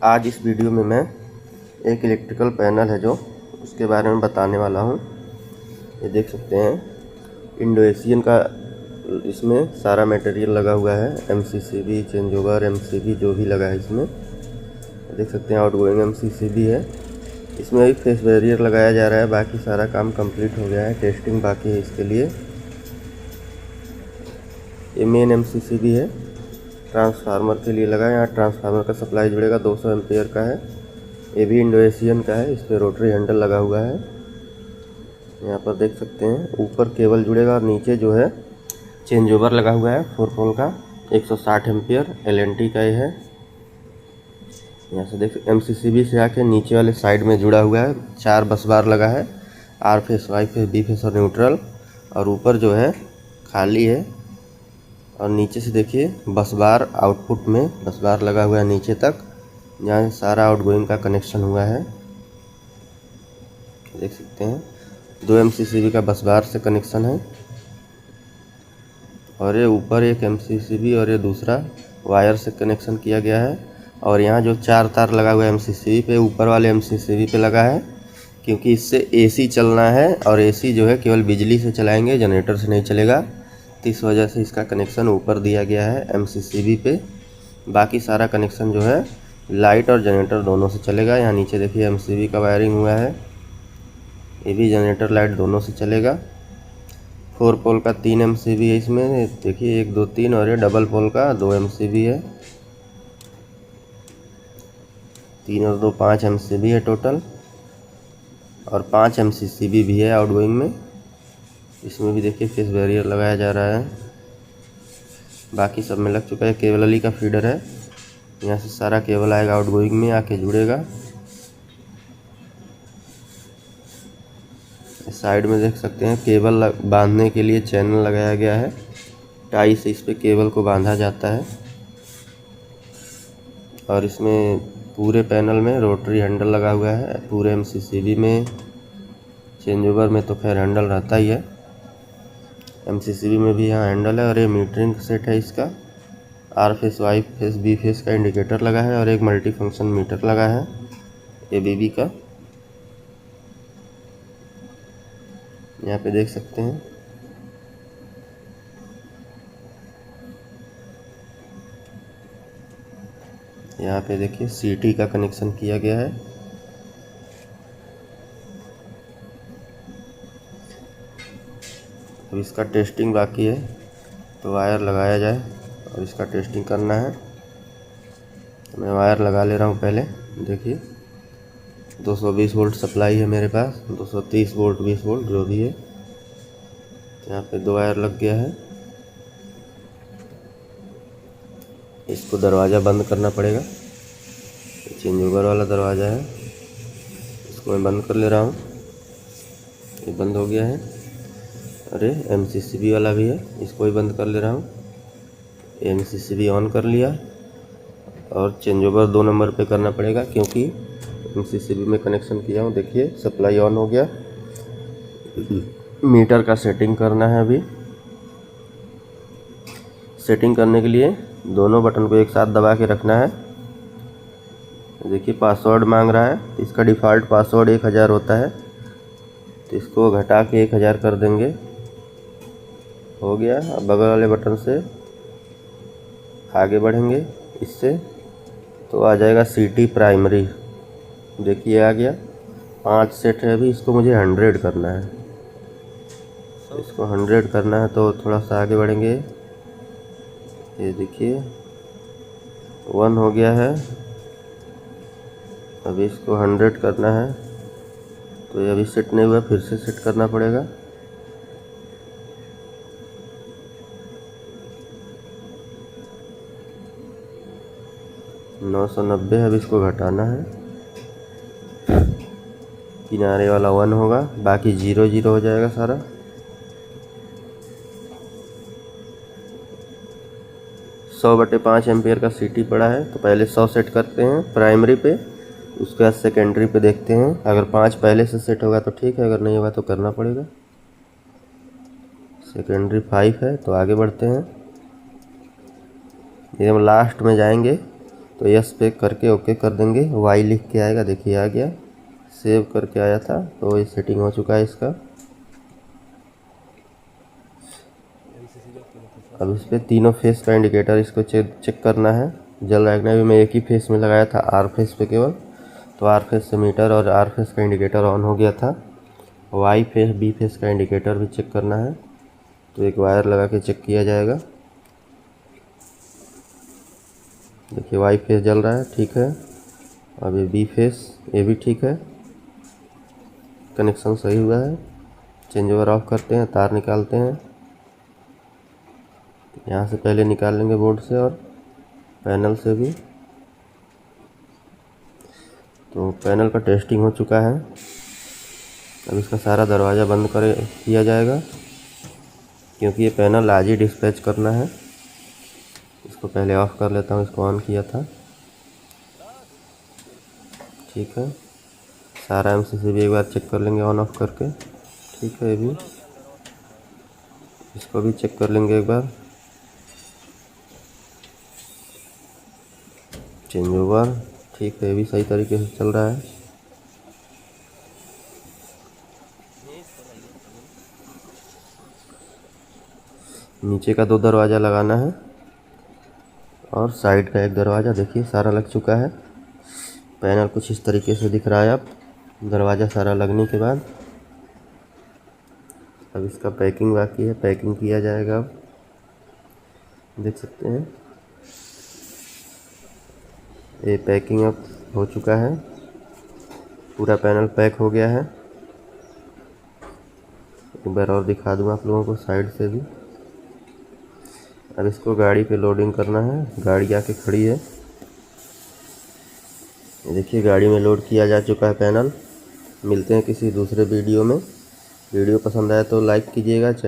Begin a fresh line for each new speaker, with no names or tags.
आज इस वीडियो में मैं एक इलेक्ट्रिकल पैनल है जो उसके बारे में बताने वाला हूँ। ये देख सकते हैं इंडो एशियन का इसमें सारा मटेरियल लगा हुआ है। MCCB, चेंज ओवर, MCB जो भी लगा है इसमें देख सकते हैं। आउटगोइंग MCCB है। इसमें अभी फेस बैरियर लगाया जा रहा है। बाकी सारा काम कंप्लीट हो गया है, टेस्टिंग बाकी है इसके लिए। ये मेन MCCB है, ट्रांसफार्मर के लिए लगा है। यहाँ ट्रांसफार्मर का सप्लाई जुड़ेगा, 200 एम्पियर का है। ये भी इंडो एशियन का है। इस पर रोटरी हैंडल लगा हुआ है। यहाँ पर देख सकते हैं ऊपर केबल जुड़ेगा और नीचे जो है चेंज ओवर लगा हुआ है 4 पोल का, 160 एम्पियर LNT का ये है। यहाँ से देख MCCB से आके नीचे वाले साइड में जुड़ा हुआ है। 4 बस बार लगा है, R face, Y face, B face और न्यूट्रल। और ऊपर जो है खाली है। और नीचे से देखिए बस बार, आउटपुट में बस बार लगा हुआ है नीचे तक, जहाँ सारा आउटगोइंग का कनेक्शन हुआ है। देख सकते हैं 2 MCCB का बस बार से कनेक्शन है। और ये ऊपर एक MCCB और ये दूसरा वायर से कनेक्शन किया गया है। और यहाँ जो 4 तार लगा हुआ है MCCB पे, ऊपर वाले MCCB पे लगा है, क्योंकि इससे AC चलना है। और AC जो है केवल बिजली से चलाएंगे, जनरेटर से नहीं चलेगा। तो इस वजह से इसका कनेक्शन ऊपर दिया गया है MCCB पे। बाकी सारा कनेक्शन जो है लाइट और जनरेटर दोनों से चलेगा। यहाँ नीचे देखिए MCB का वायरिंग हुआ है। ये भी जनरेटर लाइट दोनों से चलेगा। 4 पोल का 3 MCB है इसमें, देखिए 1 2 3। और ये डबल पोल का 2 MCB है। 3 और 2 5 MCB है टोटल। और 5 MCCB भी है आउटगोइंग में। इसमें भी देखिए फेस बैरियर लगाया जा रहा है। बाकी सब में लग चुका है। केबल वाली का फीडर है। यहाँ से सारा केबल आएगा आउटगोइंग में, आके जुड़ेगा। साइड में देख सकते हैं केबल बांधने के लिए चैनल लगाया गया है। टाई से इस पे केबल को बांधा जाता है। और इसमें पूरे पैनल में रोटरी हैंडल लगा हुआ है। पूरे MCCB में, चेंज ओवर में तो खैर हैंडल रहता ही है, MCCB में भी यहाँ हैंडल है। और ये मीटरिंग सेट है इसका। R face, Y face, B face का इंडिकेटर लगा है। और एक मल्टी फंक्शन मीटर लगा है ABB का। यहाँ पे देख सकते हैं यहाँ पे देखिए CT का कनेक्शन किया गया है। अब इसका टेस्टिंग बाकी है, तो वायर लगाया जाए और इसका टेस्टिंग करना है। मैं वायर लगा ले रहा हूँ पहले। देखिए 220 वोल्ट सप्लाई है मेरे पास, 230 वोल्ट, 20 वोल्ट जो भी है। यहाँ पे 2 वायर लग गया है। इसको दरवाज़ा बंद करना पड़ेगा। चेंज ओवर वाला दरवाज़ा है, इसको मैं बंद कर ले रहा हूँ। ये बंद हो गया है। अरे MCCB वाला भी है, इसको भी बंद कर ले रहा हूँ। MCCB ऑन कर लिया। और चेंज ओवर 2 नंबर पे करना पड़ेगा, क्योंकि MCCB में कनेक्शन किया हूँ। देखिए सप्लाई ऑन हो गया। मीटर का सेटिंग करना है। अभी सेटिंग करने के लिए दोनों बटन को एक साथ दबा के रखना है। देखिए पासवर्ड मांग रहा है। इसका डिफ़ॉल्ट पासवर्ड 1000 होता है, तो इसको घटा के 1000 कर देंगे। हो गया। अब बगल वाले बटन से आगे बढ़ेंगे इससे, तो आ जाएगा CT प्राइमरी। देखिए आ गया। 5 सेट है अभी, इसको मुझे 100 करना है। इसको 100 करना है, तो थोड़ा सा आगे बढ़ेंगे। ये देखिए 1 हो गया है। अभी इसको 100 करना है, तो ये अभी सेट नहीं हुआ, फिर से सेट करना पड़ेगा। नौ 990। अब इसको घटाना है। किनारे वाला 1 होगा, बाकी 0 0 हो जाएगा सारा। सौ बटे 5 एम्पियर का CT पड़ा है, तो पहले 100 सेट करते हैं प्राइमरी पे, उसके बाद सेकेंडरी पे देखते हैं। अगर 5 पहले से सेट होगा तो ठीक है, अगर नहीं होगा तो करना पड़ेगा। सेकेंडरी 5 है, तो आगे बढ़ते हैं। ये हम लास्ट में जाएंगे तो यस पे करके ओके कर देंगे। वाई लिख के आएगा, देखिए आ गया। सेव करके आया था, तो ये सेटिंग हो चुका है इसका। अब इस पर तीनों फेस का इंडिकेटर इसको चेक करना है। जल रहा है कि नहीं। मैं एक ही फेस में लगाया था, आर फेस पे केवल, तो आर फेस से मीटर और आर फेस का इंडिकेटर ऑन हो गया था। वाई फेस बी फेस का इंडिकेटर भी चेक करना है, तो एक वायर लगा के चेक किया जाएगा। देखिए वाई फेस जल रहा है, ठीक है। अब ये बी फेस, ये भी ठीक है, कनेक्शन सही हुआ है। चेंज ओवर ऑफ करते हैं, तार निकालते हैं। यहाँ से पहले निकाल लेंगे बोर्ड से और पैनल से भी। तो पैनल का टेस्टिंग हो चुका है। अब इसका सारा दरवाज़ा बंद किया जाएगा, क्योंकि ये पैनल आज ही डिस्पैच करना है। इसको पहले ऑफ़ कर लेता हूँ, इसको ऑन किया था, ठीक है। सारा MCC भी एक बार चेक कर लेंगे ऑन ऑफ करके, ठीक है। ये भी, इसको भी चेक कर लेंगे एक बार। चेंज ओवर, ठीक है, ये भी सही तरीके से चल रहा है। नीचे का 2 दरवाज़ा लगाना है और साइड का एक दरवाज़ा। देखिए सारा लग चुका है। पैनल कुछ इस तरीके से दिख रहा है अब, दरवाज़ा सारा लगने के बाद। अब इसका पैकिंग बाकी है, पैकिंग किया जाएगा। अब देख सकते हैं ये पैकिंग अब हो चुका है, पूरा पैनल पैक हो गया है। एक बार और दिखा दूँ आप लोगों को साइड से भी। अब इसको गाड़ी पे लोडिंग करना है। गाड़ी आके खड़ी है, ये देखिए गाड़ी में लोड किया जा चुका है पैनल। मिलते हैं किसी दूसरे वीडियो में। वीडियो पसंद आए तो लाइक कीजिएगा।